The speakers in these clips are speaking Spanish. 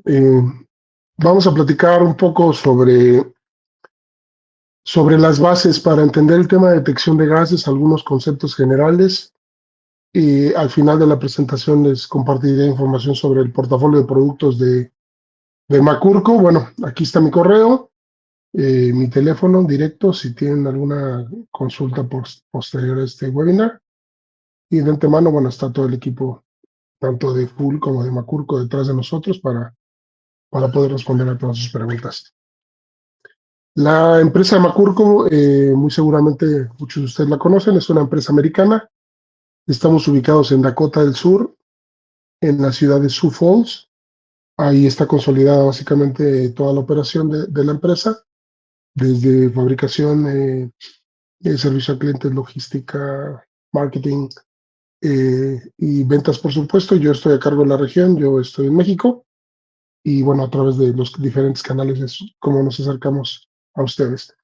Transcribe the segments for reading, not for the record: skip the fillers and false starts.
Eh, Vamos a platicar un poco sobre las bases para entender el tema de detección de gases, algunos conceptos generales. Y al final de la presentación les compartiré información sobre el portafolio de productos de Macurco. Bueno, aquí está mi correo, mi teléfono directo si tienen alguna consulta posterior a este webinar. Y de antemano, bueno, está todo el equipo, tanto de Full como de Macurco, detrás de nosotros para poder responder a todas sus preguntas. La empresa Macurco, muy seguramente muchos de ustedes la conocen, es una empresa americana. Estamos ubicados en Dakota del Sur, en la ciudad de Sioux Falls. Ahí está consolidada básicamente toda la operación de la empresa, desde fabricación, servicio a clientes, logística, marketing y ventas, por supuesto. Yo estoy a cargo de la región, yo estoy en México y bueno, a través de los diferentes canales es como nos acercamos a ustedes.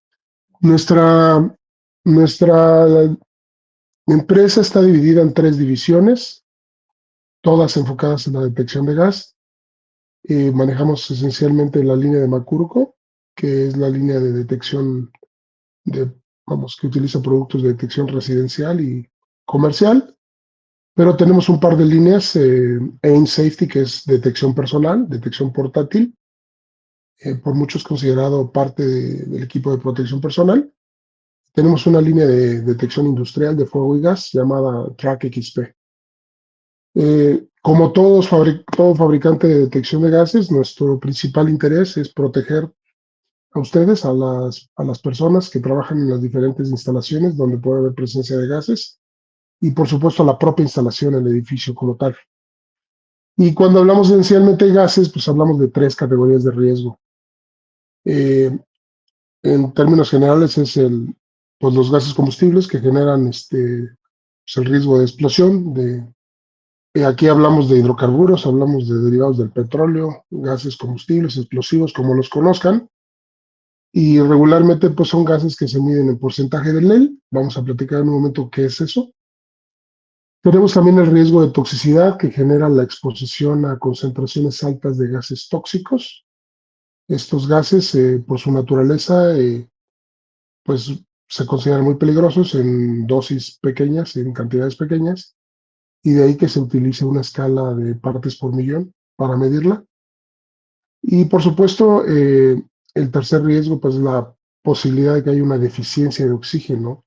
Nuestra empresa está dividida en 3 divisiones, todas enfocadas en la detección de gas. Manejamos esencialmente la línea de Macurco, que es la línea de detección que utiliza productos de detección residencial y comercial, pero tenemos un par de líneas, AIM Safety, que es detección personal, detección portátil, por muchos considerado parte del equipo de protección personal. Tenemos una línea de detección industrial de fuego y gas llamada Track XP. Como todo fabricante de detección de gases, nuestro principal interés es proteger a ustedes, a las personas que trabajan en las diferentes instalaciones donde puede haber presencia de gases y, por supuesto, la propia instalación, el edificio como tal. Y cuando hablamos esencialmente de gases, pues hablamos de 3 categorías de riesgo. En términos generales es pues los gases combustibles que generan pues el riesgo de explosión. Aquí hablamos de hidrocarburos, hablamos de derivados del petróleo, gases combustibles, explosivos, como los conozcan. Y regularmente pues son gases que se miden en porcentaje de NEL. Vamos a platicar en un momento qué es eso. Tenemos también el riesgo de toxicidad que genera la exposición a concentraciones altas de gases tóxicos. Estos gases, por su naturaleza, pues se consideran muy peligrosos en dosis pequeñas, en cantidades pequeñas, y de ahí que se utilice una escala de partes por millón para medirla. Y por supuesto, el tercer riesgo, pues la posibilidad de que haya una deficiencia de oxígeno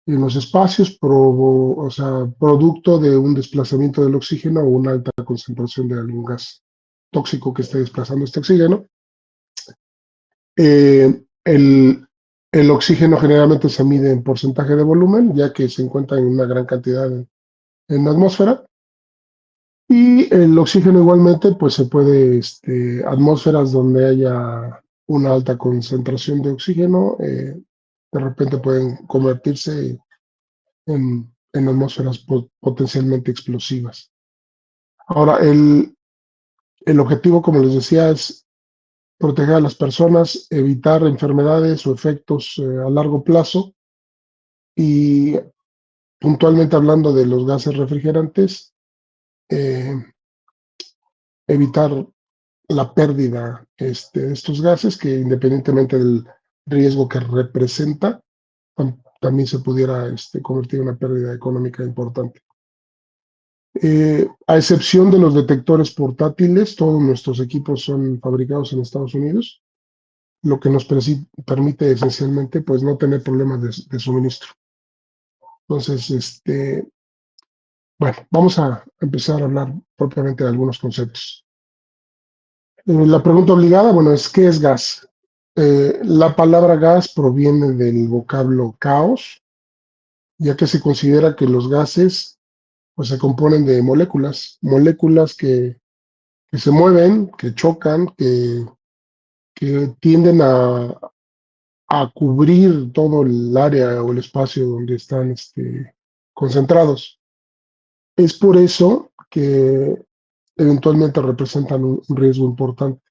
en los espacios, o sea, producto de un desplazamiento del oxígeno o una alta concentración de algún gas tóxico que esté desplazando este oxígeno. El oxígeno generalmente se mide en porcentaje de volumen, ya que se encuentra en una gran cantidad en la atmósfera. Y el oxígeno igualmente, pues se puede, atmósferas donde haya una alta concentración de oxígeno, de repente pueden convertirse en atmósferas potencialmente explosivas. Ahora, el objetivo, como les decía, es proteger a las personas, evitar enfermedades o efectos a largo plazo y puntualmente hablando de los gases refrigerantes, eh, evitar la pérdida de estos gases que independientemente del riesgo que representa, también se pudiera convertir en una pérdida económica importante. A excepción de los detectores portátiles, todos nuestros equipos son fabricados en Estados Unidos, lo que nos permite esencialmente pues no tener problemas de suministro. Entonces, bueno, vamos a empezar a hablar propiamente de algunos conceptos. La pregunta obligada, bueno, es ¿qué es gas? La palabra gas proviene del vocablo caos, ya que se considera que los gases pues, se componen de moléculas que se mueven, que chocan, que tienden a cubrir todo el área o el espacio donde están concentrados. Es por eso que eventualmente representan un riesgo importante.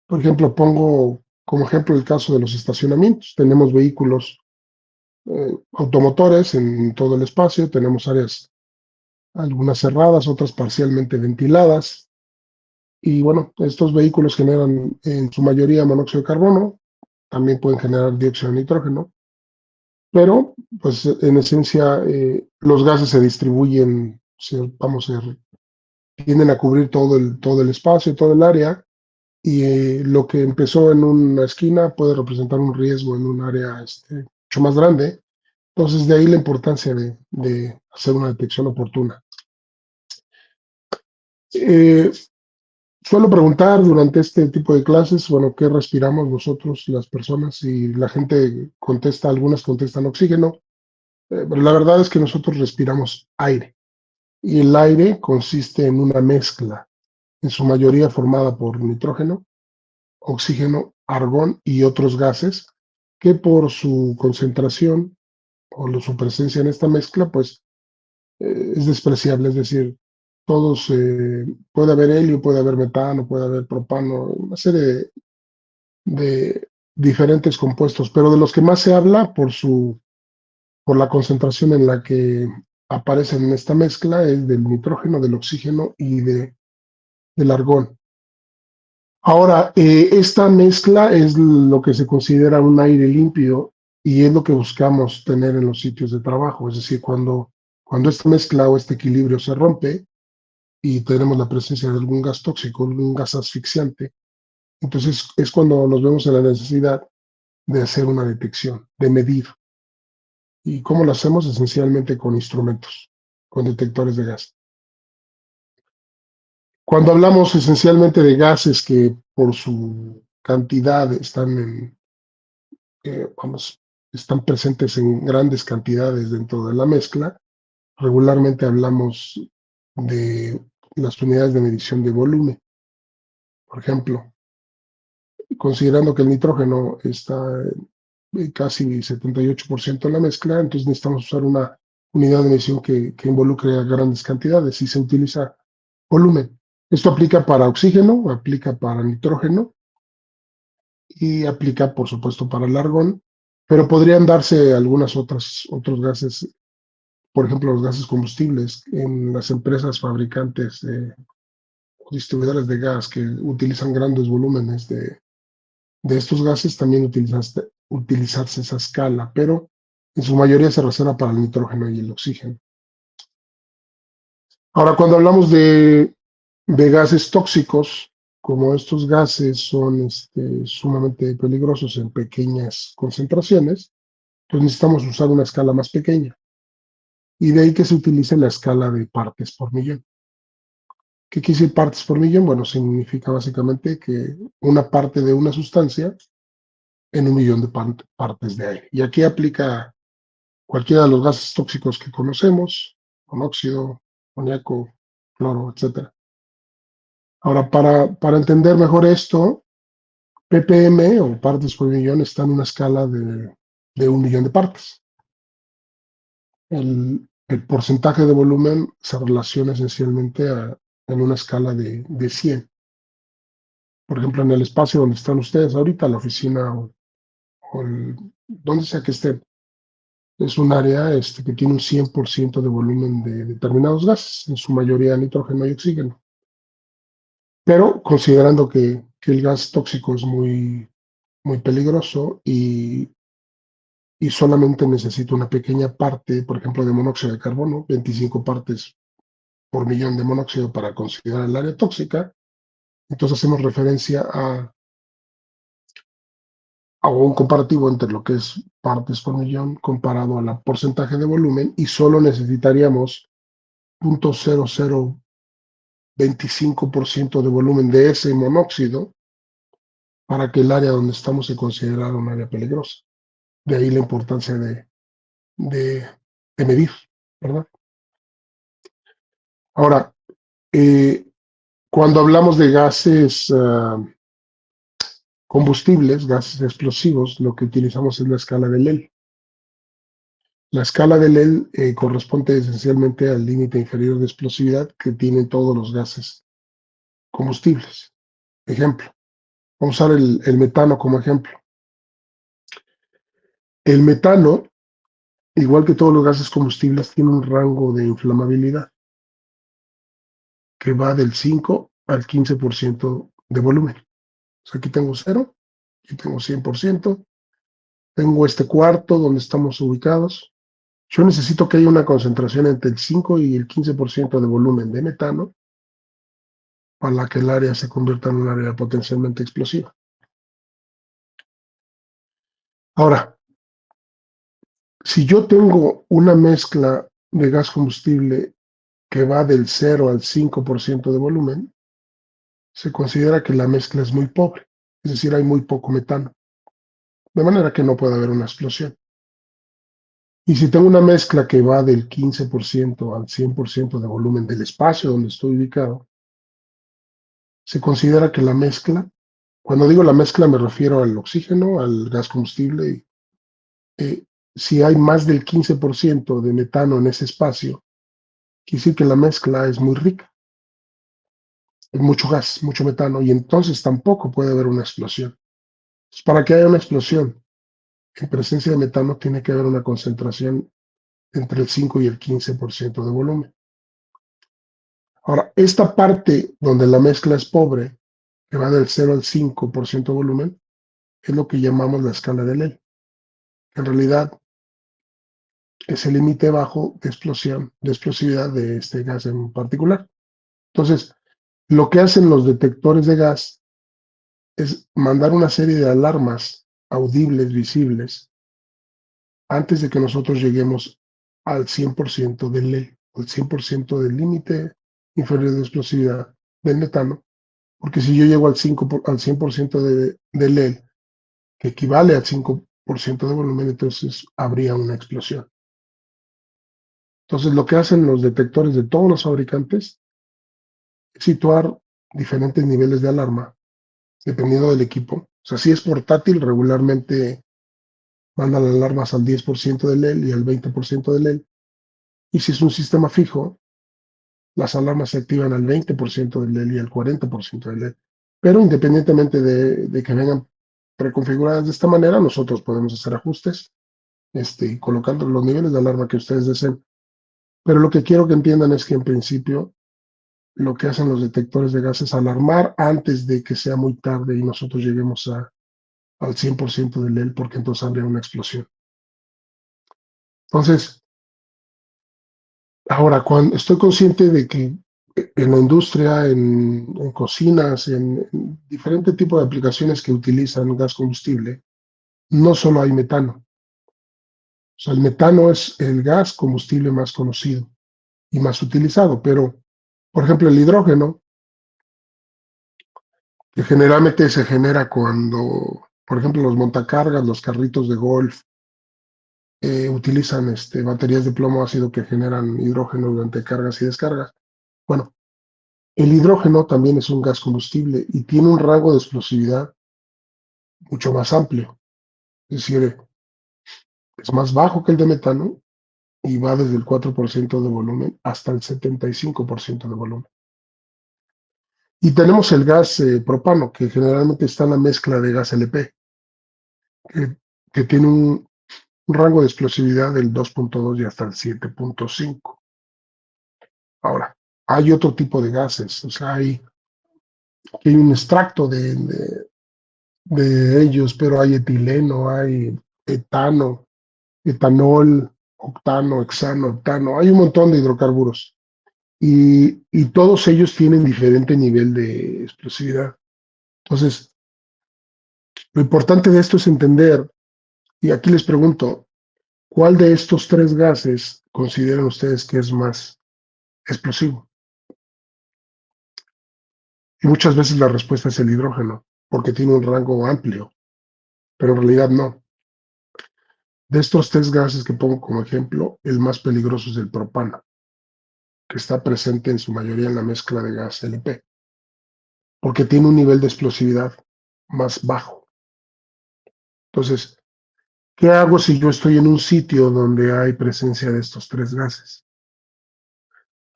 Por ejemplo, pongo como ejemplo el caso de los estacionamientos. Tenemos vehículos automotores en todo el espacio, tenemos áreas, algunas cerradas, otras parcialmente ventiladas. Y bueno, estos vehículos generan en su mayoría monóxido de carbono, también pueden generar dióxido de nitrógeno, pero pues en esencia los gases se distribuyen, tienden a cubrir todo el espacio, todo el área, y lo que empezó en una esquina puede representar un riesgo en un área mucho más grande. Entonces, de ahí la importancia de hacer una detección oportuna. Eh, Suelo preguntar durante este tipo de clases, bueno, ¿qué respiramos nosotros, las personas? Y la gente contesta, algunas contestan oxígeno, pero la verdad es que nosotros respiramos aire. Y el aire consiste en una mezcla, en su mayoría formada por nitrógeno, oxígeno, argón y otros gases, que por su concentración o su presencia en esta mezcla, pues es despreciable. Es decir, todos, puede haber helio, puede haber metano, puede haber propano, una serie de diferentes compuestos, pero de los que más se habla por la concentración en la que aparecen en esta mezcla es del nitrógeno, del oxígeno y del argón. Ahora, esta mezcla es lo que se considera un aire limpio y es lo que buscamos tener en los sitios de trabajo. Es decir, cuando esta mezcla o este equilibrio se rompe y tenemos la presencia de algún gas tóxico, algún gas asfixiante, entonces es cuando nos vemos en la necesidad de hacer una detección, de medir. ¿Y cómo lo hacemos? Esencialmente con instrumentos, con detectores de gas. Cuando hablamos esencialmente de gases que por su cantidad vamos, están presentes en grandes cantidades dentro de la mezcla, regularmente hablamos de las unidades de medición de volumen. Por ejemplo, considerando que el nitrógeno está casi 78% en la mezcla, entonces necesitamos usar una unidad de medición que involucre a grandes cantidades y se utiliza volumen. Esto aplica para oxígeno, aplica para nitrógeno y aplica, por supuesto, para el argón, pero podrían darse otros gases, por ejemplo, los gases combustibles en las empresas fabricantes o distribuidores de gas que utilizan grandes volúmenes de estos gases, también utilizarse esa escala, pero en su mayoría se reserva para el nitrógeno y el oxígeno. Ahora, cuando hablamos de gases tóxicos, como estos gases son sumamente peligrosos en pequeñas concentraciones, pues necesitamos usar una escala más pequeña. Y de ahí que se utilice la escala de partes por millón. ¿Qué quiere decir partes por millón? Bueno, significa básicamente que una parte de una sustancia en un millón de partes de aire. Y aquí aplica cualquiera de los gases tóxicos que conocemos, monóxido, amoníaco, cloro, etcétera. Ahora, para entender mejor esto, ppm o partes por millón está en una escala de un millón de partes. El porcentaje de volumen se relaciona esencialmente en una escala de 100. Por ejemplo, en el espacio donde están ustedes ahorita, la oficina donde sea que estén, es un área que tiene un 100% de volumen de determinados gases, en su mayoría nitrógeno y oxígeno. Pero considerando que el gas tóxico es muy peligroso y solamente necesita una pequeña parte, por ejemplo, de monóxido de carbono, 25 partes por millón de monóxido para considerar el área tóxica, entonces hacemos referencia a un comparativo entre lo que es partes por millón comparado a la porcentaje de volumen y solo necesitaríamos 0.0025% de volumen de ese monóxido para que el área donde estamos se considerara un área peligrosa. De ahí la importancia de, de medir, ¿verdad? Ahora, eh, cuando hablamos de gases combustibles, gases explosivos, lo que utilizamos es la escala de Lel. La escala de Lel corresponde esencialmente al límite inferior de explosividad que tienen todos los gases combustibles. Ejemplo, vamos a usar el metano como ejemplo. El metano, igual que todos los gases combustibles, tiene un rango de inflamabilidad que va del 5 al 15% de volumen. O sea, aquí tengo 0, aquí tengo 100%, tengo este cuarto donde estamos ubicados. Yo necesito que haya una concentración entre el 5 y el 15% de volumen de metano para que el área se convierta en un área potencialmente explosiva. Ahora, si yo tengo una mezcla de gas combustible que va del 0 al 5% de volumen, se considera que la mezcla es muy pobre, es decir, hay muy poco metano, de manera que no puede haber una explosión. Y si tengo una mezcla que va del 15% al 100% de volumen del espacio donde estoy ubicado, se considera que la mezcla, cuando digo la mezcla me refiero al oxígeno, al gas combustible, eh, si hay más del 15% de metano en ese espacio, quiere decir que la mezcla es muy rica, hay mucho gas, mucho metano, y entonces tampoco puede haber una explosión. Entonces, para que haya una explosión en presencia de metano, tiene que haber una concentración entre el 5 y el 15% de volumen. Ahora, esta parte donde la mezcla es pobre, que va del 0 al 5% de volumen, es lo que llamamos la escala de Ley. En realidad es el límite bajo de explosión, de explosividad de este gas en particular. Entonces, lo que hacen los detectores de gas es mandar una serie de alarmas audibles, visibles, antes de que nosotros lleguemos al 100% del ley, al 100% del límite inferior de explosividad del metano, porque si yo llego al 100% de ley, que equivale al 5% de volumen, entonces habría una explosión. Entonces, lo que hacen los detectores de todos los fabricantes es situar diferentes niveles de alarma, dependiendo del equipo. O sea, si es portátil, regularmente mandan alarmas al 10% del LED y al 20% del LED. Y si es un sistema fijo, las alarmas se activan al 20% del LED y al 40% del LED. Pero independientemente de que vengan preconfiguradas de esta manera, nosotros podemos hacer ajustes y colocando los niveles de alarma que ustedes deseen. Pero lo que quiero que entiendan es que en principio lo que hacen los detectores de gas es alarmar antes de que sea muy tarde y nosotros lleguemos al 100% del LED, porque entonces habría una explosión. Entonces, ahora, cuando estoy consciente de que en la industria, en cocinas, en diferentes tipos de aplicaciones que utilizan gas combustible, no solo hay metano. O sea, el metano es el gas combustible más conocido y más utilizado, pero, por ejemplo, el hidrógeno, que generalmente se genera cuando, por ejemplo, los montacargas, los carritos de golf, utilizan baterías de plomo ácido que generan hidrógeno durante cargas y descargas. Bueno, el hidrógeno también es un gas combustible y tiene un rango de explosividad mucho más amplio. Es decir, es más bajo que el de metano y va desde el 4% de volumen hasta el 75% de volumen. Y tenemos el gas propano, que generalmente está en la mezcla de gas LP, que tiene un rango de explosividad del 2.2 y hasta el 7.5. Ahora, hay otro tipo de gases, o sea, hay un extracto de ellos, pero hay etileno, hay etano, etanol, octano, hexano, octano, hay un montón de hidrocarburos y todos ellos tienen diferente nivel de explosividad. Entonces, lo importante de esto es entender, y aquí les pregunto, ¿cuál de estos tres gases consideran ustedes que es más explosivo? Y muchas veces la respuesta es el hidrógeno, porque tiene un rango amplio, pero en realidad no. De estos tres gases que pongo como ejemplo, el más peligroso es el propano, que está presente en su mayoría en la mezcla de gas LP, porque tiene un nivel de explosividad más bajo. Entonces, ¿qué hago si yo estoy en un sitio donde hay presencia de estos tres gases?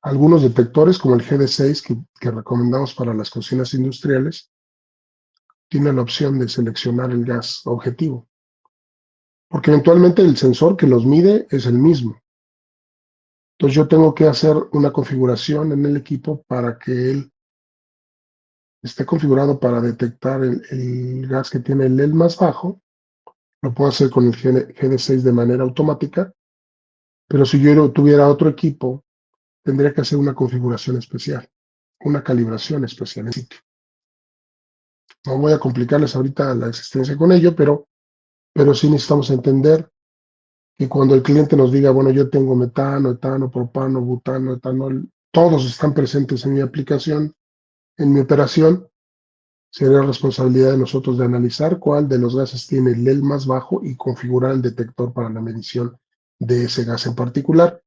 Algunos detectores, como el GD6, que recomendamos para las cocinas industriales, tienen la opción de seleccionar el gas objetivo, porque eventualmente el sensor que los mide es el mismo. Entonces yo tengo que hacer una configuración en el equipo para que él esté configurado para detectar el gas que tiene el LED más bajo, lo puedo hacer con el GD6 de manera automática, pero si yo tuviera otro equipo, tendría que hacer una configuración especial, una calibración especial en sitio. No voy a complicarles ahorita la existencia con ello, pero sí necesitamos entender que cuando el cliente nos diga, bueno, yo tengo metano, etano, propano, butano, etanol, todos están presentes en mi aplicación, en mi operación, sería responsabilidad de nosotros de analizar cuál de los gases tiene el LED más bajo y configurar el detector para la medición de ese gas en particular.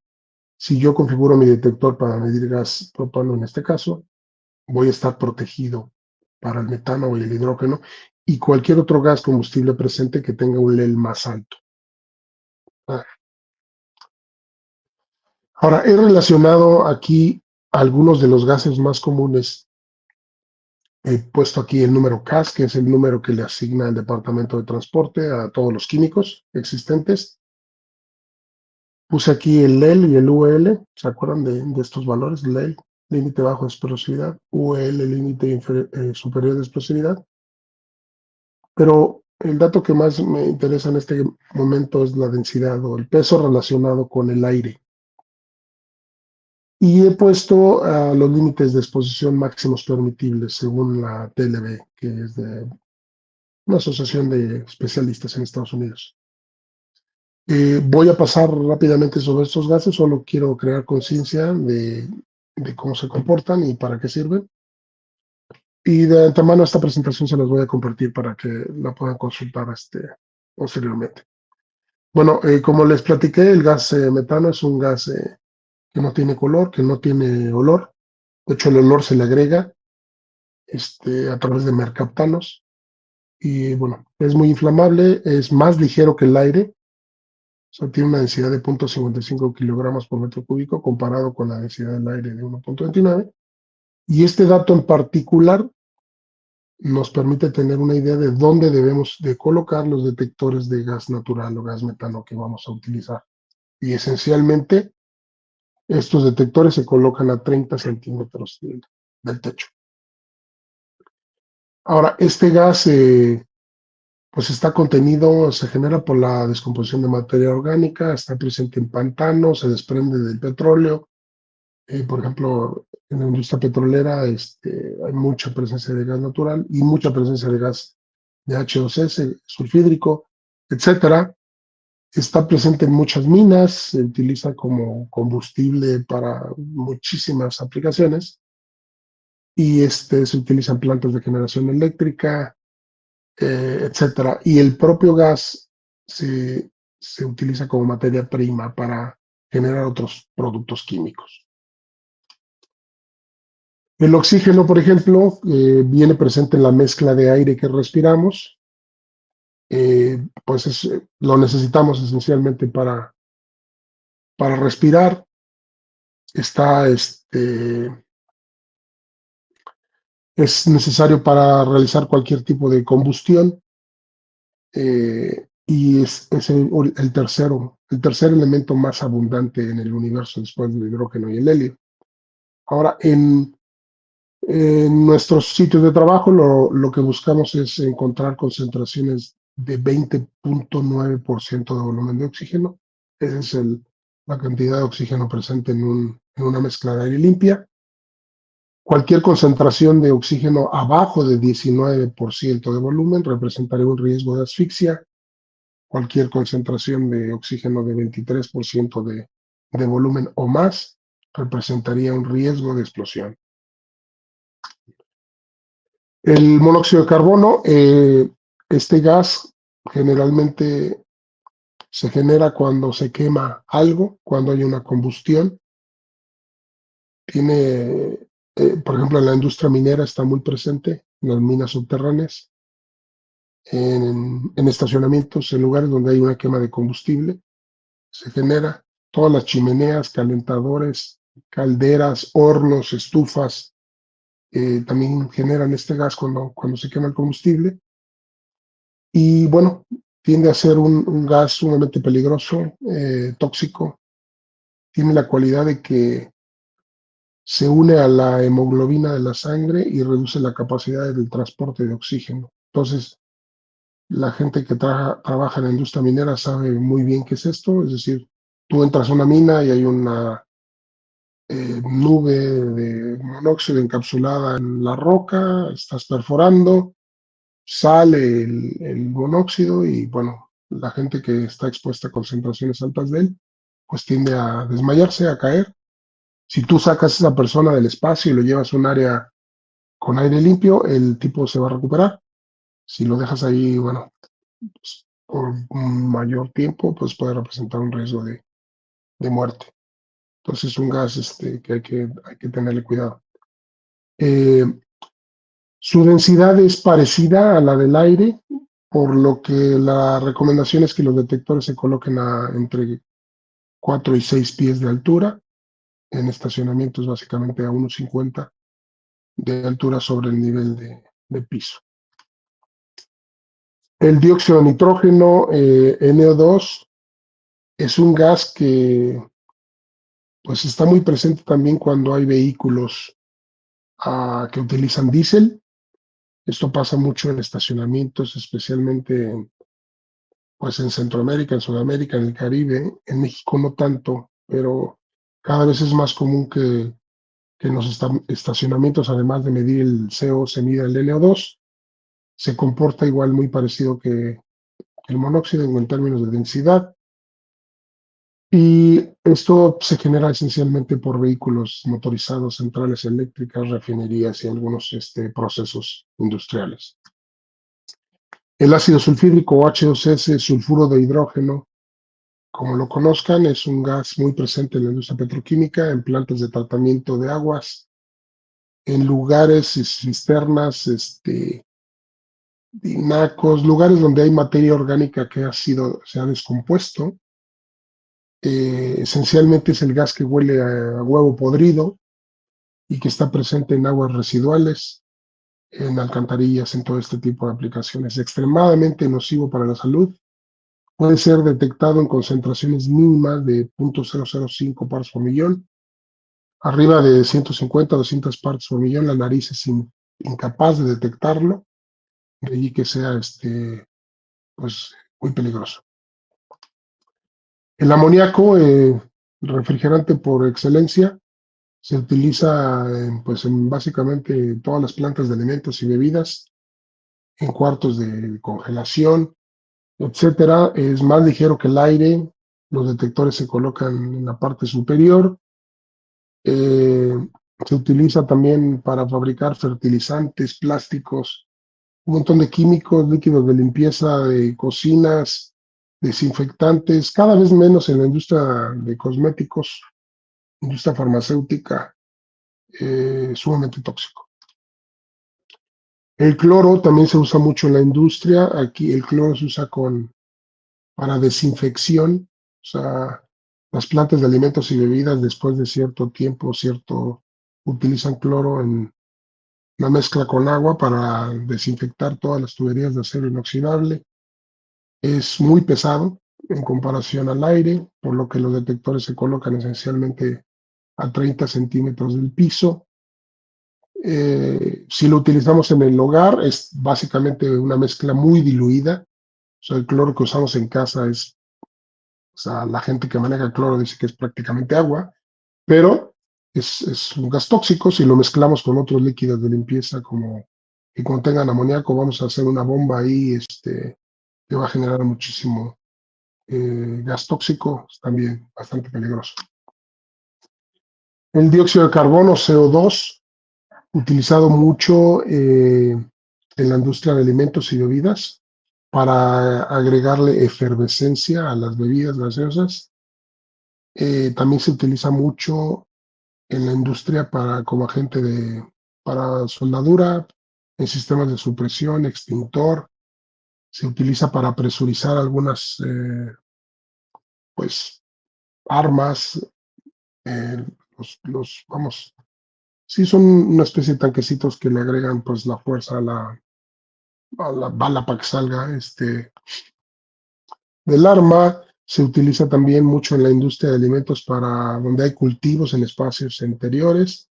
Si yo configuro mi detector para medir gas propano en este caso, voy a estar protegido para el metano o el hidrógeno y cualquier otro gas combustible presente que tenga un LED más alto. Ah, Ahora, he relacionado aquí algunos de los gases más comunes. He puesto aquí el número CAS, que es el número que le asigna el Departamento de Transporte a todos los químicos existentes. Puse aquí el LEL y el UL, ¿se acuerdan de estos valores? LEL, límite bajo de explosividad, UL, límite superior de explosividad. Pero el dato que más me interesa en este momento es la densidad o el peso relacionado con el aire. Y he puesto los límites de exposición máximos permitibles según la TLB, que es de una asociación de especialistas en Estados Unidos. Voy a pasar rápidamente sobre estos gases, solo quiero crear conciencia de cómo se comportan y para qué sirven. Y de antemano esta presentación se las voy a compartir para que la puedan consultar posteriormente. Bueno, como les platiqué, el gas metano es un gas que no tiene color, que no tiene olor. De hecho, el olor se le agrega a través de mercaptanos. Y bueno, es muy inflamable, es más ligero que el aire, o sea, tiene una densidad de 0.55 kilogramos por metro cúbico comparado con la densidad del aire de 1.29. Y este dato en particular nos permite tener una idea de dónde debemos de colocar los detectores de gas natural o gas metano que vamos a utilizar. Y esencialmente, estos detectores se colocan a 30 centímetros del techo. Ahora, este gas pues está contenido, se genera por la descomposición de materia orgánica, está presente en pantanos, se desprende del petróleo. Por ejemplo, en la industria petrolera hay mucha presencia de gas natural y mucha presencia de gas de H2S, sulfídrico, etcétera. Está presente en muchas minas, se utiliza como combustible para muchísimas aplicaciones y se utiliza en plantas de generación eléctrica, etcétera. Y el propio gas se utiliza como materia prima para generar otros productos químicos. El oxígeno, por ejemplo, viene presente en la mezcla de aire que respiramos. Pues lo necesitamos esencialmente para respirar. Está, es necesario para realizar cualquier tipo de combustión. Y es el tercer elemento más abundante en el universo después del hidrógeno y el helio. Ahora, en nuestros sitios de trabajo lo que buscamos es encontrar concentraciones de 20.9% de volumen de oxígeno. Esa es la cantidad de oxígeno presente en una mezcla de aire limpia. Cualquier concentración de oxígeno abajo de 19% de volumen representaría un riesgo de asfixia. Cualquier concentración de oxígeno de 23% de volumen o más representaría un riesgo de explosión. El monóxido de carbono, este gas generalmente se genera cuando se quema algo, cuando hay una combustión. Tiene, por ejemplo, en la industria minera está muy presente, en las minas subterráneas, en estacionamientos, en lugares donde hay una quema de combustible, se genera. Todas las chimeneas, calentadores, calderas, hornos, estufas, también generan este gas cuando se quema el combustible. Y bueno, tiende a ser un gas sumamente peligroso, tóxico. Tiene la cualidad de que se une a la hemoglobina de la sangre y reduce la capacidad del transporte de oxígeno. Entonces, la gente que trabaja en la industria minera sabe muy bien qué es esto, es decir, tú entras a una mina y hay una nube de monóxido encapsulada en la roca, estás perforando, sale el monóxido y bueno, la gente que está expuesta a concentraciones altas de él, pues tiende a desmayarse, a caer. Si tú sacas a esa persona del espacio y lo llevas a un área con aire limpio, el tipo se va a recuperar. Si lo dejas ahí, bueno, pues, por un mayor tiempo, pues puede representar un riesgo de muerte. Entonces es un gas que hay que tenerle cuidado. Eh, Su densidad es parecida a la del aire, por lo que la recomendación es que los detectores se coloquen entre 4 y 6 pies de altura, en estacionamientos básicamente a 1,50 de altura sobre el nivel de piso. El dióxido de nitrógeno, NO2, es un gas que pues está muy presente también cuando hay vehículos que utilizan diésel. Esto pasa mucho en estacionamientos, especialmente pues en Centroamérica, en Sudamérica, en el Caribe. En México no tanto, pero cada vez es más común que en los estacionamientos, además de medir el CO, se mida el NO2. Se comporta igual muy parecido que el monóxido en términos de densidad. Y esto se genera esencialmente por vehículos motorizados, centrales eléctricas, refinerías y algunos procesos industriales. El ácido sulfídrico o H2S, sulfuro de hidrógeno, como lo conozcan, es un gas muy presente en la industria petroquímica, en plantas de tratamiento de aguas, en lugares, cisternas, tinacos, lugares donde hay materia orgánica que se ha descompuesto. Esencialmente es el gas que huele a huevo podrido y que está presente en aguas residuales, en alcantarillas, en todo este tipo de aplicaciones. Extremadamente nocivo para la salud. Puede ser detectado en concentraciones mínimas de 0.005 partes por millón. Arriba de 150 o 200 partes por millón, la nariz es incapaz de detectarlo, de allí que sea pues, muy peligroso. El amoníaco, refrigerante por excelencia, se utiliza pues, en básicamente todas las plantas de alimentos y bebidas, en cuartos de congelación, etcétera. Es más ligero que el aire. Los detectores se colocan en la parte superior. Eh, Se utiliza también para fabricar fertilizantes, plásticos, un montón de químicos, líquidos de limpieza de cocinas, desinfectantes, cada vez menos en la industria de cosméticos, industria farmacéutica, sumamente tóxico. El cloro también se usa mucho en la industria. Aquí el cloro se usa para desinfección, o sea, las plantas de alimentos y bebidas después de cierto tiempo, utilizan cloro en una mezcla con agua para desinfectar todas las tuberías de acero inoxidable. Es muy pesado en comparación al aire, por lo que los detectores se colocan esencialmente a 30 centímetros del piso. Si lo utilizamos en el hogar, es básicamente una mezcla muy diluida. O sea, el cloro que usamos en casa o sea, la gente que maneja el cloro dice que es prácticamente agua, pero es un gas tóxico. Si lo mezclamos con otros líquidos de limpieza como que contengan amoníaco, vamos a hacer una bomba ahí que va a generar muchísimo gas tóxico, es también bastante peligroso. El dióxido de carbono, CO2, utilizado mucho en la industria de alimentos y bebidas para agregarle efervescencia a las bebidas gaseosas. También se utiliza mucho en la industria como agente para soldadura, en sistemas de supresión, extintor. Se utiliza para presurizar algunas pues, armas. eh, vamos, sí son una especie de tanquecitos que le agregan pues la fuerza a la bala para que salga del arma. Se utiliza también mucho en la industria de alimentos para donde hay cultivos en espacios interiores.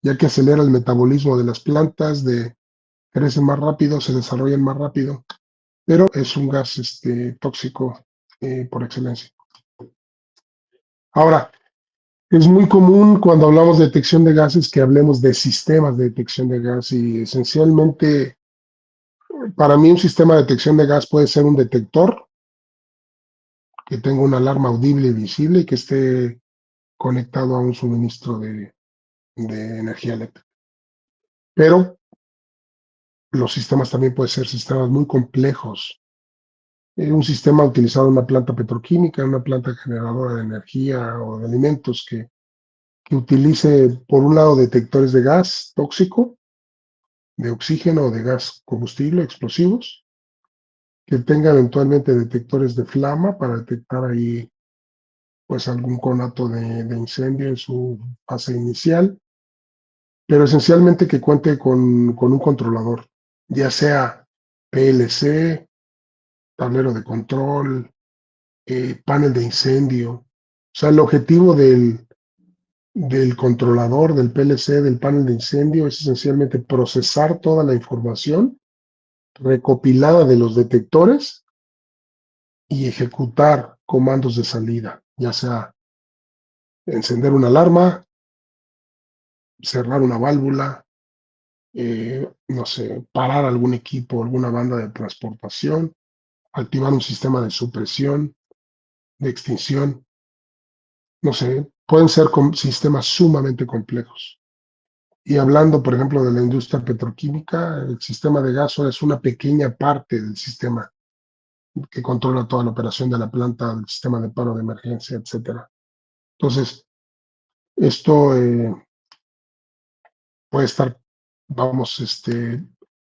ya que acelera el metabolismo de las plantas, crecen más rápido, se desarrollan más rápido, pero es un gas tóxico por excelencia. Ahora, es muy común cuando hablamos de detección de gases que hablemos de sistemas de detección de gas y esencialmente para mí un sistema de detección de gas puede ser un detector que tenga una alarma audible y visible y que esté conectado a un suministro de energía eléctrica. Pero los sistemas también pueden ser sistemas muy complejos. Un sistema utilizado en una planta petroquímica, en una planta generadora de energía o de alimentos que utilice, por un lado, detectores de gas tóxico, de oxígeno o de gas combustible, explosivos, que tenga eventualmente detectores de flama para detectar ahí pues algún conato de incendio en su fase inicial, pero esencialmente que cuente con un controlador, ya sea PLC, tablero de control, panel de incendio. O sea, el objetivo del controlador, del PLC, del panel de incendio, es esencialmente procesar toda la información recopilada de los detectores y ejecutar comandos de salida, ya sea encender una alarma, cerrar una válvula, no sé, parar algún equipo, alguna banda de transportación, activar un sistema de supresión, de extinción, no sé, pueden ser sistemas sumamente complejos. Y hablando, por ejemplo, de la industria petroquímica, el sistema de gas es una pequeña parte del sistema que controla toda la operación de la planta, el sistema de paro de emergencia, etcétera. Entonces, esto puede estar, vamos,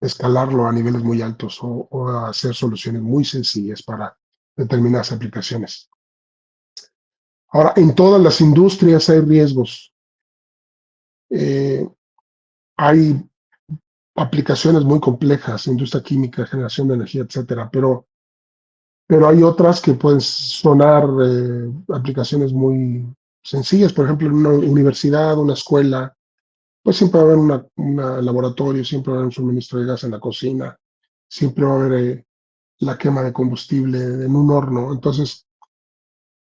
escalarlo a niveles muy altos o hacer soluciones muy sencillas para determinadas aplicaciones. Ahora, en todas las industrias hay riesgos. Eh, hay aplicaciones muy complejas, industria química, generación de energía, etcétera, pero hay otras que pueden sonar aplicaciones muy sencillas. Por ejemplo, en una universidad, una escuela, pues siempre va a haber un laboratorio, siempre va a haber un suministro de gas en la cocina, siempre va a haber la quema de combustible en un horno. Entonces,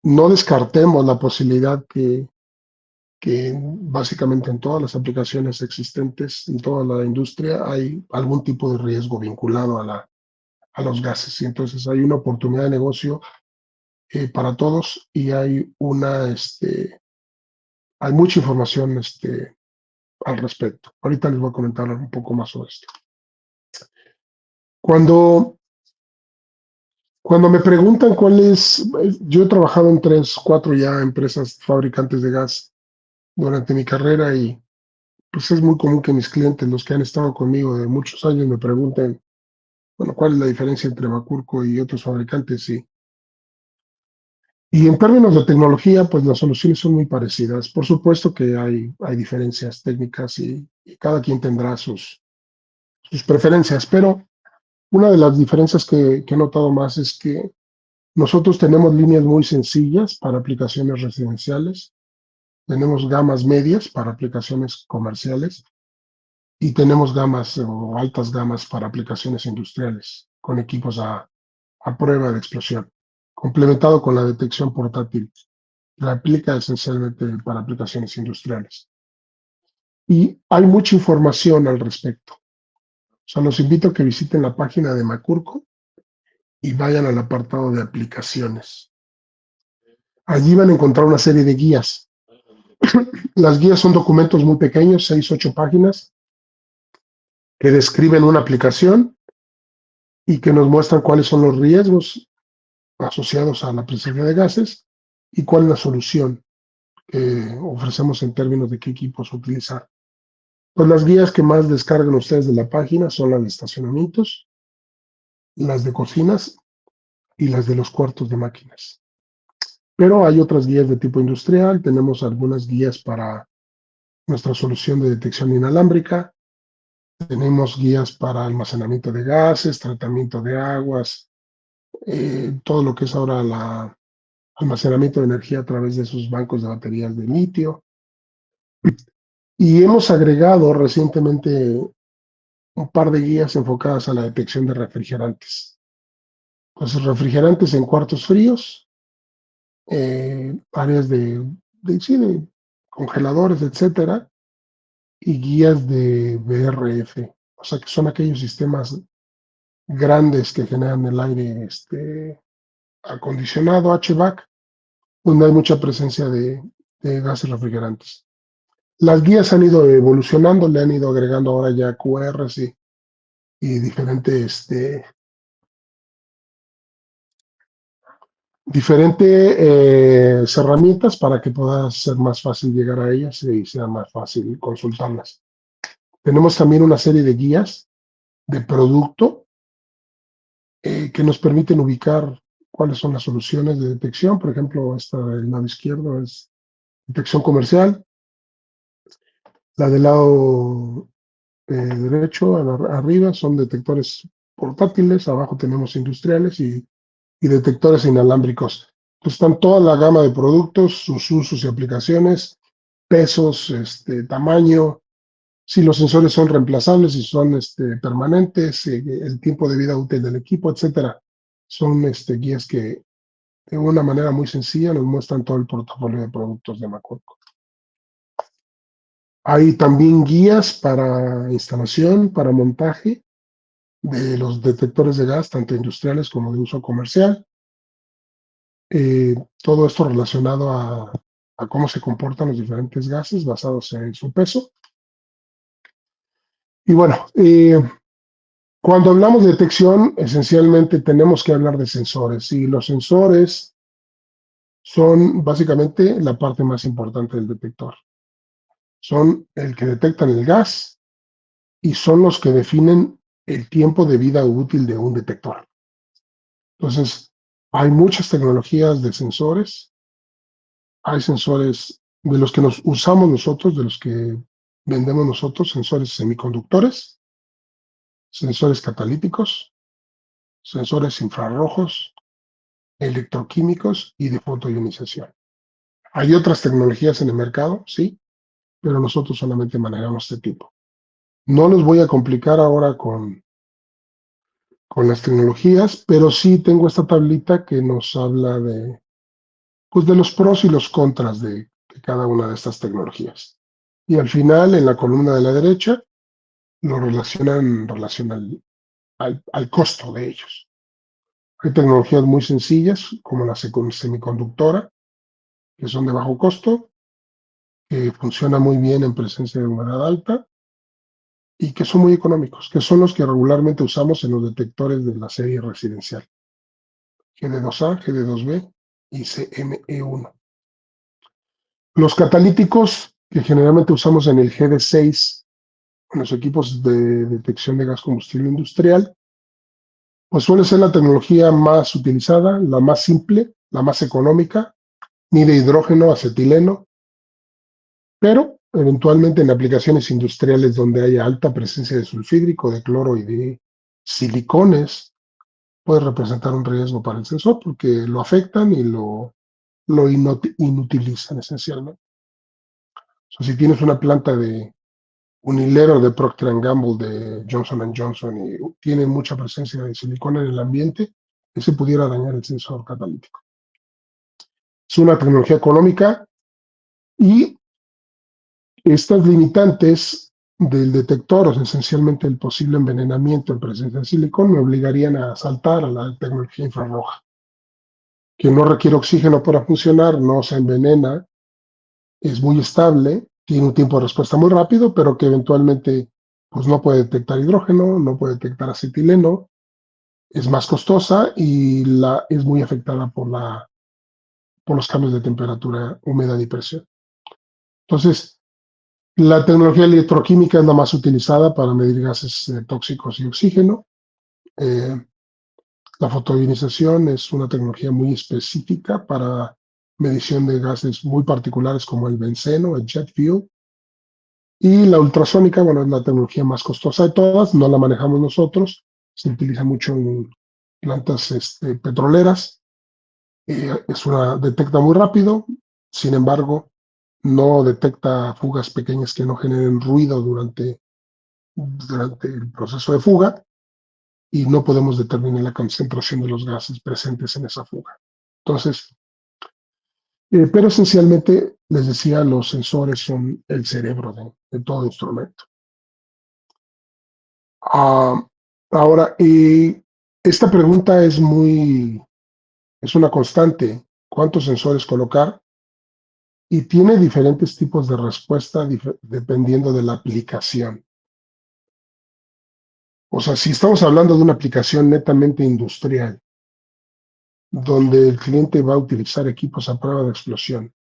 no descartemos la posibilidad que básicamente en todas las aplicaciones existentes, en toda la industria, hay algún tipo de riesgo vinculado a los gases. Y entonces hay una oportunidad de negocio para todos y hay mucha información al respecto. Ahorita les voy a comentar un poco más sobre esto. Cuando, cuando me preguntan cuál es, yo he trabajado en 3, 4 ya empresas fabricantes de gas durante mi carrera y pues es muy común que mis clientes, los que han estado conmigo de muchos años, me pregunten, bueno, ¿cuál es la diferencia entre Macurco y otros fabricantes? Y en términos de tecnología, pues las soluciones son muy parecidas. Por supuesto que hay diferencias técnicas y cada quien tendrá sus preferencias, pero una de las diferencias que he notado más es que nosotros tenemos líneas muy sencillas para aplicaciones residenciales, tenemos gamas medias para aplicaciones comerciales y tenemos gamas o altas gamas para aplicaciones industriales con equipos a prueba de explosión, complementado con la detección portátil. La aplica esencialmente para aplicaciones industriales. Y hay mucha información al respecto. O sea, los invito a que visiten la página de Macurco y vayan al apartado de aplicaciones. Allí van a encontrar una serie de guías. Las guías son documentos muy pequeños, 6, 8 páginas, que describen una aplicación y que nos muestran cuáles son los riesgos asociados a la presencia de gases y cuál es la solución que ofrecemos en términos de qué equipos utilizar. Pues las guías que más descargan ustedes de la página son las de estacionamientos, las de cocinas y las de los cuartos de máquinas. Pero hay otras guías de tipo industrial, tenemos algunas guías para nuestra solución de detección inalámbrica, tenemos guías para almacenamiento de gases, tratamiento de aguas, todo lo que es ahora el almacenamiento de energía a través de esos bancos de baterías de litio. Y hemos agregado recientemente un par de guías enfocadas a la detección de refrigerantes. Entonces, refrigerantes en cuartos fríos, áreas sí, de congeladores, etcétera, y guías de VRF, o sea que son aquellos sistemas grandes que generan el aire acondicionado, HVAC, donde hay mucha presencia de gases refrigerantes. Las guías han ido evolucionando, le han ido agregando ahora ya QRs y diferentes herramientas para que pueda ser más fácil llegar a ellas y sea más fácil consultarlas. Tenemos también una serie de guías de producto que nos permiten ubicar cuáles son las soluciones de detección. Por ejemplo, esta del lado izquierdo es detección comercial, la del lado derecho arriba son detectores portátiles, abajo tenemos industriales y detectores inalámbricos. Entonces están toda la gama de productos, sus usos y aplicaciones, pesos, tamaño, si los sensores son reemplazables, si son permanentes, el tiempo de vida útil del equipo, etcétera. Son guías que de una manera muy sencilla nos muestran todo el portafolio de productos de Macoco. Hay también guías para instalación, para montaje de los detectores de gas, tanto industriales como de uso comercial. Todo esto relacionado a cómo se comportan los diferentes gases basados en su peso. Y bueno, cuando hablamos de detección, esencialmente tenemos que hablar de sensores, y los sensores son básicamente la parte más importante del detector. Son el que detectan el gas y son los que definen el tiempo de vida útil de un detector. Entonces, hay muchas tecnologías de sensores. Hay sensores de los que nos usamos nosotros, de los que vendemos nosotros, sensores semiconductores, sensores catalíticos, sensores infrarrojos, electroquímicos y de fotoionización. Hay otras tecnologías en el mercado, sí, pero nosotros solamente manejamos este tipo. No los voy a complicar ahora con las tecnologías, pero sí tengo esta tablita que nos habla pues de los pros y los contras de cada una de estas tecnologías. Y al final, en la columna de la derecha, lo relacionan en relación al costo de ellos. Hay tecnologías muy sencillas, como la semiconductora, que son de bajo costo, que funcionan muy bien en presencia de humedad alta y que son muy económicos, que son los que regularmente usamos en los detectores de la serie residencial, GD2A, GD2B y CME1. Los catalíticos, que generalmente usamos en el GD6, en los equipos de detección de gas combustible industrial, pues suele ser la tecnología más utilizada, la más simple, la más económica, mide hidrógeno, acetileno, pero eventualmente en aplicaciones industriales donde haya alta presencia de sulfídrico, de cloro y de silicones, puede representar un riesgo para el sensor porque lo afectan y lo inutilizan esencialmente. O sea, si tienes una planta de un hilero de Procter Gamble, de Johnson Johnson, y tiene mucha presencia de silicona en el ambiente, ese pudiera dañar el sensor catalítico. Es una tecnología económica y estas limitantes del detector, o sea, esencialmente el posible envenenamiento en presencia de silicón, me obligarían a saltar a la tecnología infrarroja, que no requiere oxígeno para funcionar, no se envenena, es muy estable, tiene un tiempo de respuesta muy rápido, pero que eventualmente pues, no puede detectar hidrógeno, no puede detectar acetileno, es más costosa y es muy afectada por los cambios de temperatura, humedad y presión. Entonces, la tecnología electroquímica es la más utilizada para medir gases tóxicos y oxígeno. Eh, la fotoionización es una tecnología muy específica para medición de gases muy particulares como el benceno, el jet fuel. Y la ultrasónica, bueno, es la tecnología más costosa de todas, no la manejamos nosotros, se utiliza mucho en plantas petroleras, detecta muy rápido, sin embargo, no detecta fugas pequeñas que no generen ruido durante el proceso de fuga y no podemos determinar la concentración de los gases presentes en esa fuga. Entonces, pero esencialmente, les decía, los sensores son el cerebro de todo instrumento. Ah, ahora, esta pregunta es una constante. ¿Cuántos sensores colocar? Y tiene diferentes tipos de respuesta dependiendo de la aplicación. O sea, si estamos hablando de una aplicación netamente industrial, donde el cliente va a utilizar equipos a prueba de explosión,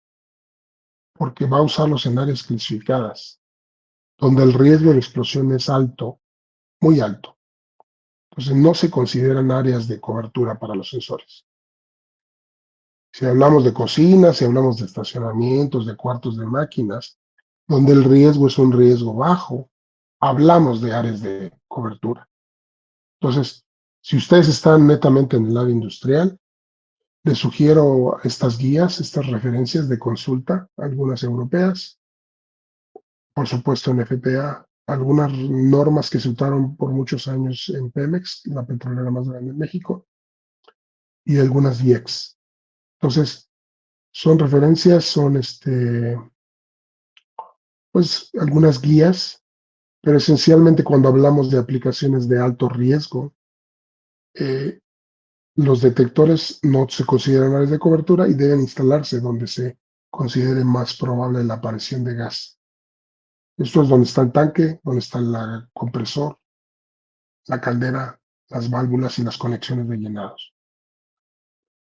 porque va a usarlos en áreas clasificadas, donde el riesgo de explosión es alto, muy alto. Entonces no se consideran áreas de cobertura para los sensores. Si hablamos de cocinas, si hablamos de estacionamientos, de cuartos de máquinas, donde el riesgo es un riesgo bajo, hablamos de áreas de cobertura. Entonces, si ustedes están netamente en el área industrial, les sugiero estas guías, estas referencias de consulta, algunas europeas, por supuesto en FPA, algunas normas que se usaron por muchos años en Pemex, la petrolera más grande en México, y algunas IEX. Entonces, son referencias, son pues algunas guías, pero esencialmente cuando hablamos de aplicaciones de alto riesgo, eh, los detectores no se consideran áreas de cobertura y deben instalarse donde se considere más probable la aparición de gas. Esto es donde está el tanque, donde está el compresor, la caldera, las válvulas y las conexiones de llenados.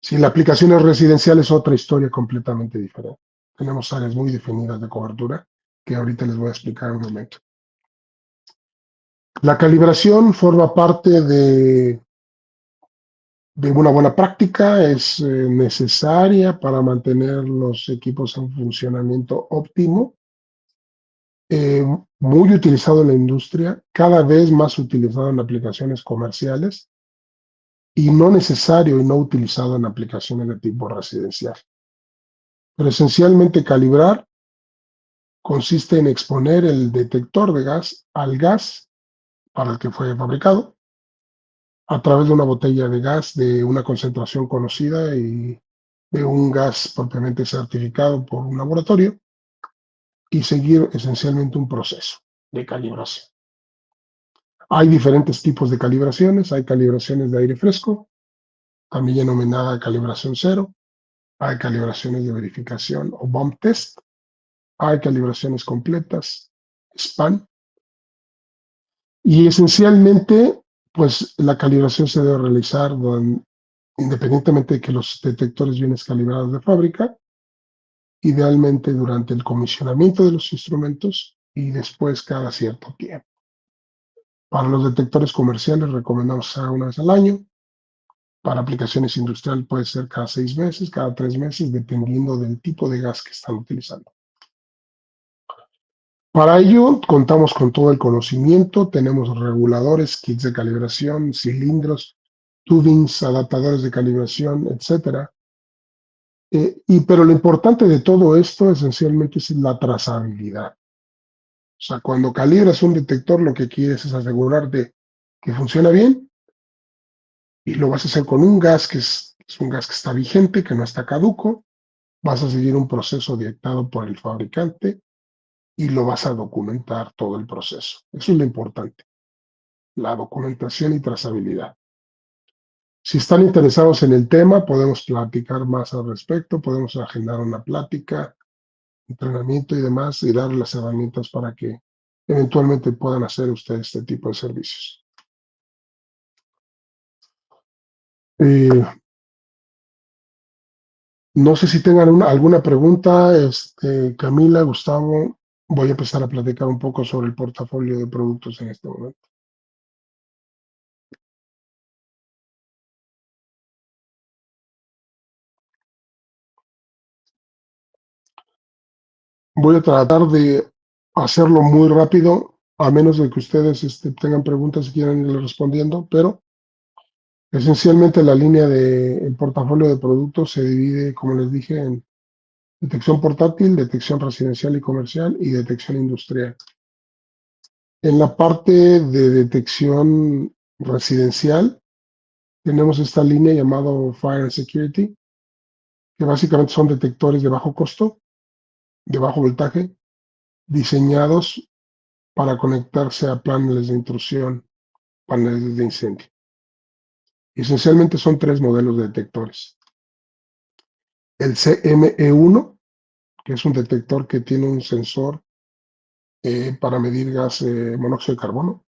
Si la aplicación es residencial es otra historia completamente diferente. Tenemos áreas muy definidas de cobertura que ahorita les voy a explicar en un momento. La calibración forma parte de una buena práctica, es necesaria para mantener los equipos en funcionamiento óptimo, muy utilizado en la industria, cada vez más utilizado en aplicaciones comerciales y no necesario y no utilizado en aplicaciones de tipo residencial. Pero esencialmente calibrar consiste en exponer el detector de gas al gas para el que fue fabricado a través de una botella de gas de una concentración conocida y de un gas propiamente certificado por un laboratorio y seguir esencialmente un proceso de calibración. Hay diferentes tipos de calibraciones, hay calibraciones de aire fresco, también denominada calibración cero, hay calibraciones de verificación o bump test, hay calibraciones completas, SPAN, y esencialmente, pues la calibración se debe realizar independientemente de que los detectores vienen calibrados de fábrica, idealmente durante el comisionamiento de los instrumentos y después cada cierto tiempo. Para los detectores comerciales recomendamos hacer una vez al año. Para aplicaciones industriales puede ser cada 6 meses, cada 3 meses, dependiendo del tipo de gas que están utilizando. Para ello, contamos con todo el conocimiento, tenemos reguladores, kits de calibración, cilindros, tubings, adaptadores de calibración, etcétera. Pero lo importante de todo esto esencialmente es la trazabilidad. O sea, cuando calibras un detector, lo que quieres es asegurarte que funciona bien y lo vas a hacer con un gas es un gas que está vigente, que no está caduco. Vas a seguir un proceso dictado por el fabricante y lo vas a documentar todo el proceso. Eso es lo importante, la documentación y trazabilidad. Si están interesados en el tema, podemos platicar más al respecto, podemos agendar una plática, entrenamiento y demás, y dar las herramientas para que eventualmente puedan hacer ustedes este tipo de servicios. Eh, no sé si tengan alguna pregunta, Camila, Gustavo, voy a empezar a platicar un poco sobre el portafolio de productos en este momento. Voy a tratar de hacerlo muy rápido, a menos de que ustedes tengan preguntas y quieran irle respondiendo, pero esencialmente la línea del portafolio de productos se divide, como les dije, en detección portátil, detección residencial y comercial y detección industrial. En la parte de detección residencial tenemos esta línea llamado Fire and Security, que básicamente son detectores de bajo costo, de bajo voltaje, diseñados para conectarse a paneles de intrusión, paneles de incendio. Esencialmente son tres modelos de detectores. El CME1, que es un detector que tiene un sensor para medir gas monóxido de carbono.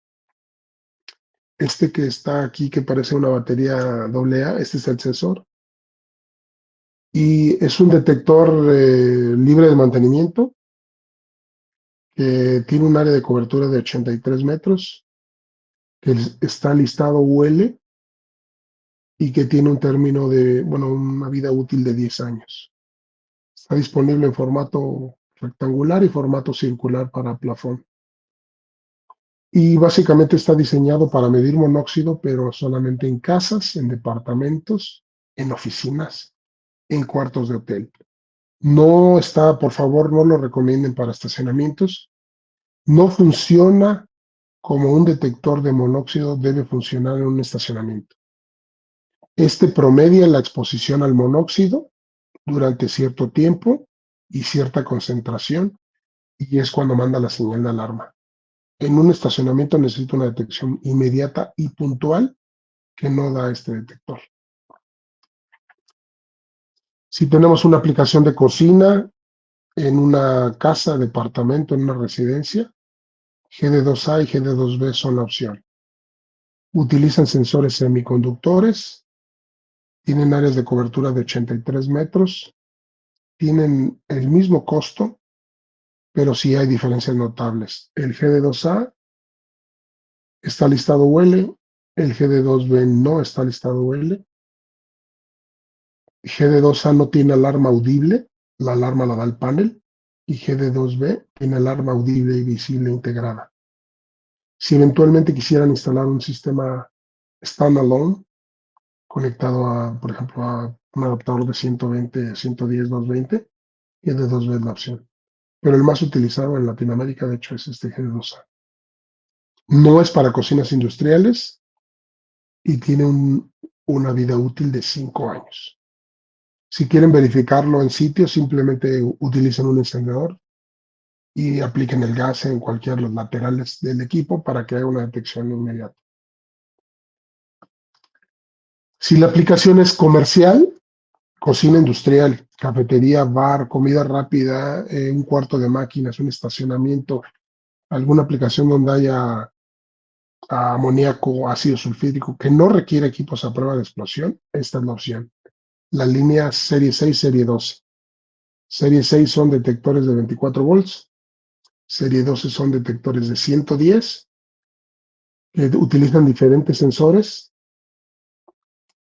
Este que está aquí, que parece una batería AA, este es el sensor. Y es un detector libre de mantenimiento, que tiene un área de cobertura de 83 metros, que está listado UL y que tiene un término de, bueno, una vida útil de 10 años. Está disponible en formato rectangular y formato circular para plafón. Y básicamente está diseñado para medir monóxido, pero solamente en casas, en departamentos, en oficinas, en cuartos de hotel. No está, por favor, no lo recomienden para estacionamientos. No funciona como un detector de monóxido debe funcionar en un estacionamiento. Este promedia la exposición al monóxido durante cierto tiempo y cierta concentración, y es cuando manda la señal de alarma. En un estacionamiento necesita una detección inmediata y puntual que no da este detector. Si tenemos una aplicación de cocina en una casa, departamento, en una residencia, GD2A y GD2B son la opción. Utilizan sensores semiconductores, tienen áreas de cobertura de 83 metros, tienen el mismo costo, pero sí hay diferencias notables. El GD2A está listado UL, el GD2B no está listado UL. GD2A no tiene alarma audible, la alarma la da el panel, y GD2B tiene alarma audible y visible integrada. Si eventualmente quisieran instalar un sistema standalone conectado a, por ejemplo, a un adaptador de 120, 110, 220, GD2B es la opción. Pero el más utilizado en Latinoamérica, de hecho, es este GD2A. No es para cocinas industriales y tiene una vida útil de 5 años. Si quieren verificarlo en sitio, simplemente utilicen un encendedor y apliquen el gas en cualquiera de los laterales del equipo para que haga una detección inmediata. Si la aplicación es comercial, cocina industrial, cafetería, bar, comida rápida, un cuarto de máquinas, un estacionamiento, alguna aplicación donde haya amoníaco, ácido sulfídrico, que no requiere equipos a prueba de explosión, esta es la opción. La línea Serie 6, Serie 12. Serie 6 son detectores de 24 volts, Serie 12 son detectores de 110, que utilizan diferentes sensores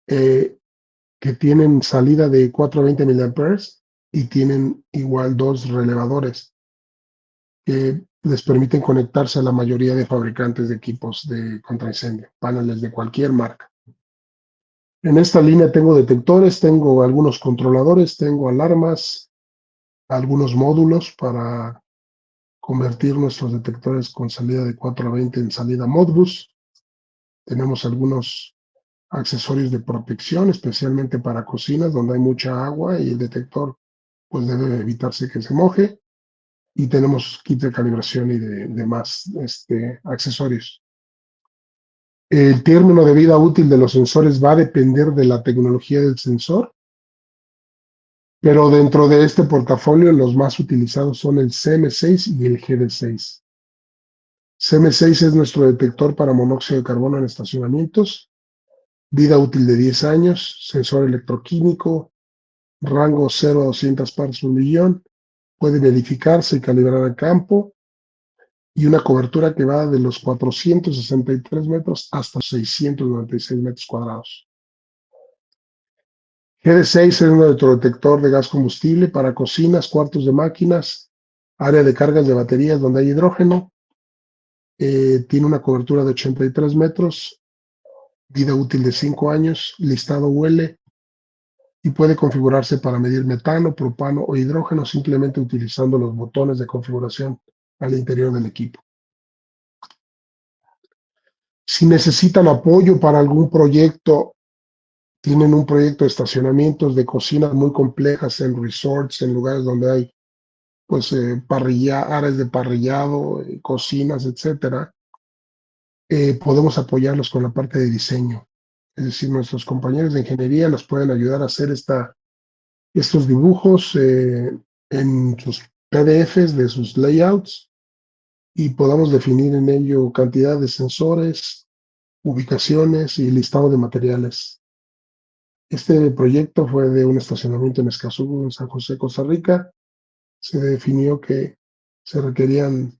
que tienen salida de 420 miliamperes y tienen igual dos relevadores que les permiten conectarse a la mayoría de fabricantes de equipos de contraincendio, paneles de cualquier marca. En esta línea tengo detectores, tengo algunos controladores, tengo alarmas, algunos módulos para convertir nuestros detectores con salida de 420 en salida Modbus. Tenemos algunos accesorios de protección, especialmente para cocinas donde hay mucha agua y el detector pues debe evitarse que se moje. Y tenemos kit de calibración y de demás accesorios. El término de vida útil de los sensores va a depender de la tecnología del sensor, pero dentro de este portafolio los más utilizados son el CM6 y el GD6. CM6 es nuestro detector para monóxido de carbono en estacionamientos, vida útil de 10 años, sensor electroquímico, rango 0 a 200 partes por millón, puede verificarse y calibrar a campo, y una cobertura que va de los 463 metros hasta 696 metros cuadrados. GD6 es un electrodetector de gas combustible para cocinas, cuartos de máquinas, área de cargas de baterías donde hay hidrógeno. Tiene una cobertura de 83 metros, vida útil de 5 años, listado UL y puede configurarse para medir metano, propano o hidrógeno simplemente utilizando los botones de configuración al interior del equipo. Si necesitan apoyo para algún proyecto, tienen un proyecto de estacionamientos de cocinas muy complejas en resorts, en lugares donde hay pues áreas de parrillado, cocinas, etcétera, podemos apoyarlos con la parte de diseño. Es decir, nuestros compañeros de ingeniería nos pueden ayudar a hacer estos dibujos en sus PDFs de sus layouts y podamos definir en ello cantidad de sensores, ubicaciones y listado de materiales. Este proyecto fue de un estacionamiento en Escazú, en San José, Costa Rica. Se definió que se requerían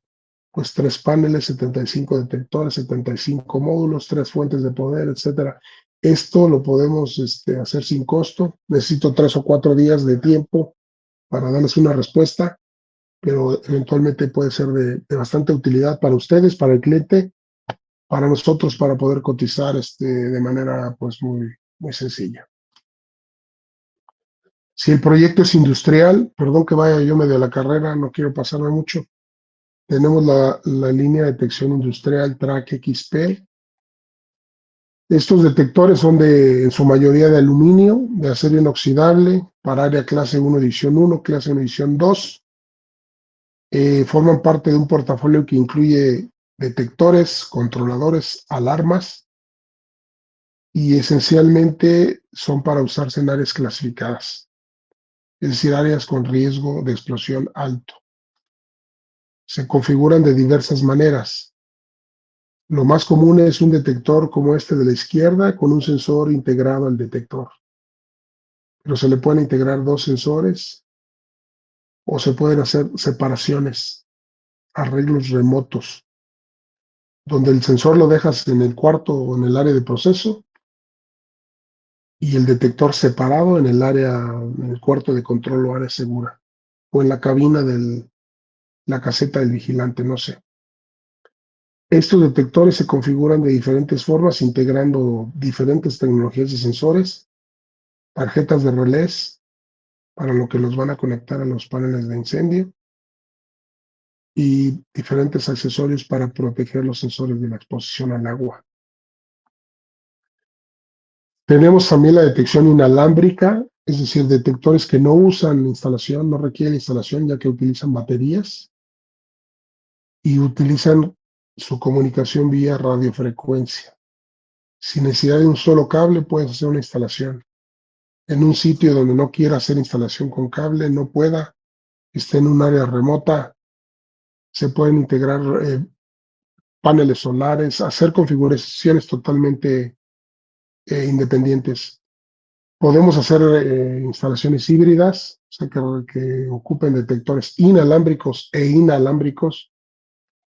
pues 3 paneles, 75 detectores, 75 módulos, 3 fuentes de poder, etcétera. Esto lo podemos hacer sin costo. Necesito 3 o 4 días de tiempo para darles una respuesta, pero eventualmente puede ser de bastante utilidad para ustedes, para el cliente, para nosotros, para poder cotizar de manera pues muy sencilla. Si el proyecto es industrial, perdón que vaya yo medio a la carrera, no quiero pasarme mucho. Tenemos la línea de detección industrial Track XP. Estos detectores son en su mayoría de aluminio, de acero inoxidable, para área clase 1, edición 1, clase 1, edición 2. Forman parte de un portafolio que incluye detectores, controladores, alarmas y esencialmente son para usarse en áreas clasificadas, es decir, áreas con riesgo de explosión alto. Se configuran de diversas maneras. Lo más común es un detector como este de la izquierda con un sensor integrado al detector. Pero se le pueden integrar 2 sensores o se pueden hacer separaciones, arreglos remotos, donde el sensor lo dejas en el cuarto o en el área de proceso y el detector separado en el cuarto de control o área segura, o en la cabina de la caseta del vigilante, no sé. Estos detectores se configuran de diferentes formas, integrando diferentes tecnologías de sensores, tarjetas de relés, para lo que los van a conectar a los paneles de incendio, y diferentes accesorios para proteger los sensores de la exposición al agua. Tenemos también la detección inalámbrica, es decir, detectores que no usan instalación, no requieren instalación ya que utilizan baterías y utilizan su comunicación vía radiofrecuencia. Sin necesidad de un solo cable puedes hacer una instalación. En un sitio donde no quiera hacer instalación con cable, no pueda, esté en un área remota, se pueden integrar paneles solares, hacer configuraciones totalmente independientes. Podemos hacer instalaciones híbridas, o sea, que ocupen detectores inalámbricos e inalámbricos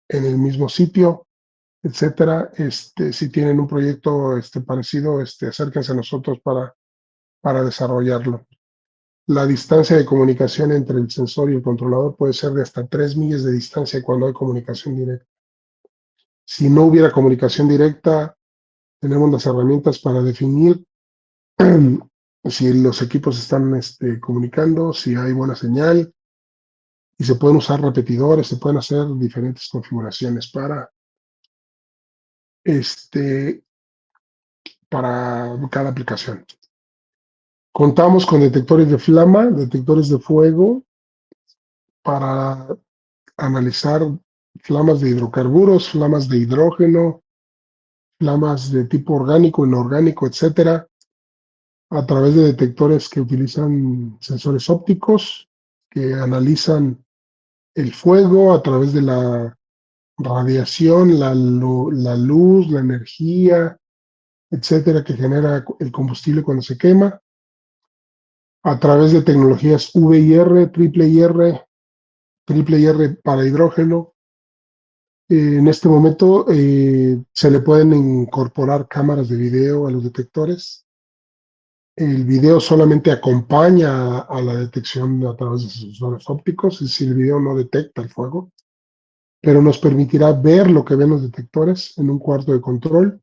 en el mismo sitio, etcétera. Si tienen un proyecto parecido, acérquense a nosotros para desarrollarlo. La distancia de comunicación entre el sensor y el controlador puede ser de hasta 3 millas de distancia cuando hay comunicación directa. Si no hubiera comunicación directa, tenemos las herramientas para definir si los equipos están comunicando, si hay buena señal, y se pueden usar repetidores, se pueden hacer diferentes configuraciones para cada aplicación. Contamos con detectores de flama, detectores de fuego, para analizar flamas de hidrocarburos, flamas de hidrógeno, flamas de tipo orgánico, inorgánico, etcétera, a través de detectores que utilizan sensores ópticos que analizan el fuego a través de la radiación, la luz, la energía, etcétera, que genera el combustible cuando se quema, a través de tecnologías VIR, triple IR para hidrógeno. En este momento se le pueden incorporar cámaras de video a los detectores. El video solamente acompaña a la detección a través de sensores ópticos, es decir, el video no detecta el fuego, pero nos permitirá ver lo que ven los detectores en un cuarto de control.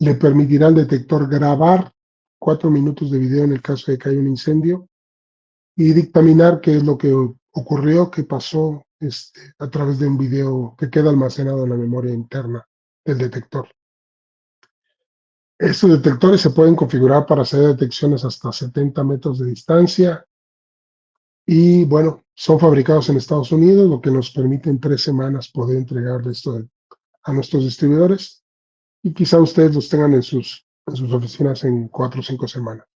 Le permitirá al detector grabar 4 minutos de video en el caso de que haya un incendio y dictaminar qué es lo que ocurrió, qué pasó a través de un video que queda almacenado en la memoria interna del detector. Estos detectores se pueden configurar para hacer detecciones hasta 70 metros de distancia y bueno, son fabricados en Estados Unidos, lo que nos permite en 3 semanas poder entregarle esto a nuestros distribuidores y quizá ustedes los tengan en sus oficinas en 4 o 5 semanas.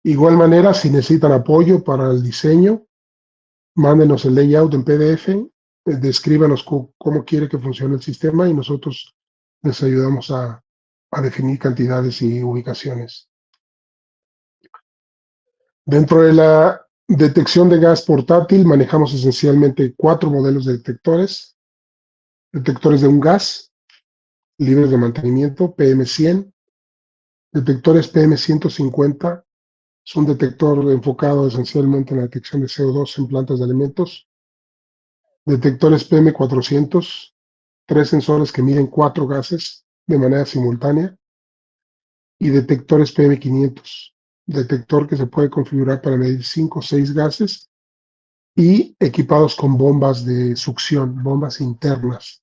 Igual manera, si necesitan apoyo para el diseño, mándenos el layout en PDF, descríbanos cómo quiere que funcione el sistema y nosotros les ayudamos a definir cantidades y ubicaciones. Dentro de la detección de gas portátil manejamos esencialmente 4 modelos de detectores. Detectores de un gas, libres de mantenimiento, PM100. Detectores PM150, es un detector enfocado esencialmente en la detección de CO2 en plantas de alimentos. Detectores PM400, 3 sensores que miden 4 gases de manera simultánea. Y detectores PM500, detector que se puede configurar para medir 5 o 6 gases y equipados con bombas de succión, bombas internas,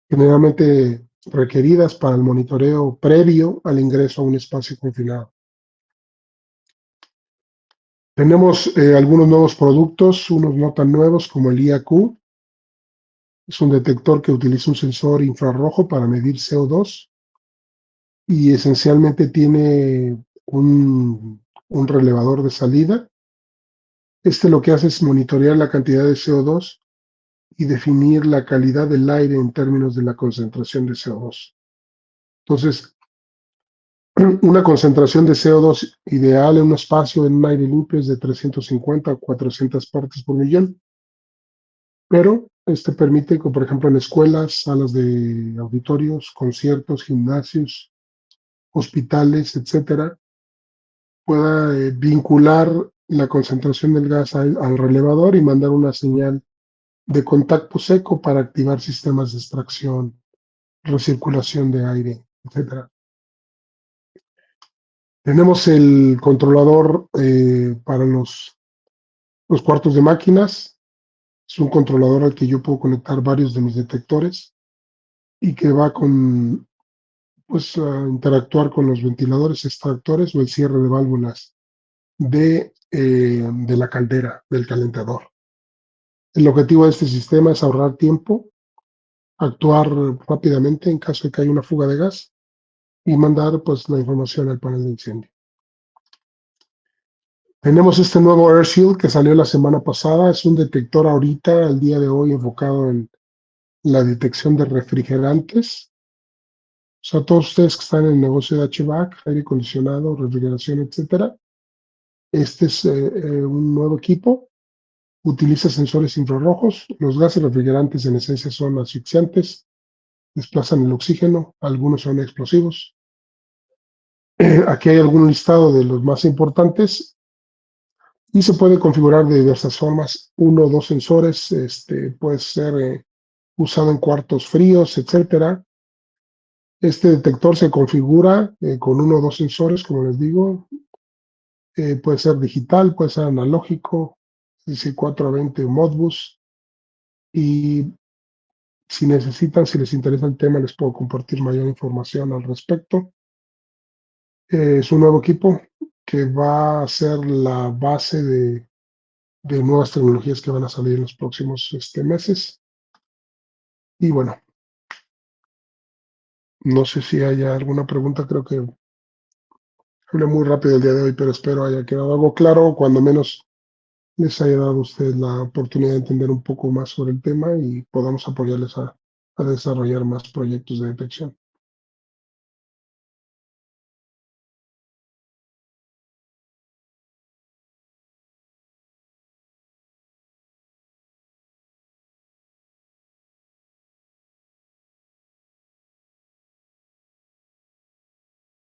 generalmente requeridas para el monitoreo previo al ingreso a un espacio confinado. Tenemos algunos nuevos productos, unos no tan nuevos como el IAQ. Es un detector que utiliza un sensor infrarrojo para medir CO2 y esencialmente tiene un relevador de salida. Lo que hace es monitorear la cantidad de CO2 y definir la calidad del aire en términos de la concentración de CO2. Entonces, una concentración de CO2 ideal en un espacio en un aire limpio es de 350 a 400 partes por millón. Pero permite que, por ejemplo, en escuelas, salas de auditorios, conciertos, gimnasios, hospitales, etcétera, pueda vincular la concentración del gas al relevador y mandar una señal de contacto seco para activar sistemas de extracción, recirculación de aire, etcétera. Tenemos el controlador para los cuartos de máquinas. Es un controlador al que yo puedo conectar varios de mis detectores y que va a interactuar con los ventiladores extractores o el cierre de válvulas de la caldera, del calentador. El objetivo de este sistema es ahorrar tiempo, actuar rápidamente en caso de que haya una fuga de gas y mandar la información al panel de incendio. Tenemos este nuevo Air Shield que salió la semana pasada. Es un detector ahorita, al día de hoy, enfocado en la detección de refrigerantes. O sea, todos ustedes que están en el negocio de HVAC, aire acondicionado, refrigeración, etcétera. Este es un nuevo equipo. Utiliza sensores infrarrojos. Los gases refrigerantes en esencia son asfixiantes, desplazan el oxígeno, algunos son explosivos. Aquí hay algún listado de los más importantes y se puede configurar de diversas formas. 1 o 2 sensores, puede ser usado en cuartos fríos, etcétera. Este detector se configura con 1 o 2 sensores, como les digo. Puede ser digital, puede ser analógico, es decir, 420 Modbus. Y si necesitan, si les interesa el tema, les puedo compartir mayor información al respecto. Es un nuevo equipo que va a ser la base de nuevas tecnologías que van a salir en los próximos meses. Y bueno, no sé si haya alguna pregunta, creo que hablé muy rápido el día de hoy, pero espero haya quedado algo claro, o cuando menos les haya dado a ustedes la oportunidad de entender un poco más sobre el tema y podamos apoyarles a desarrollar más proyectos de detección.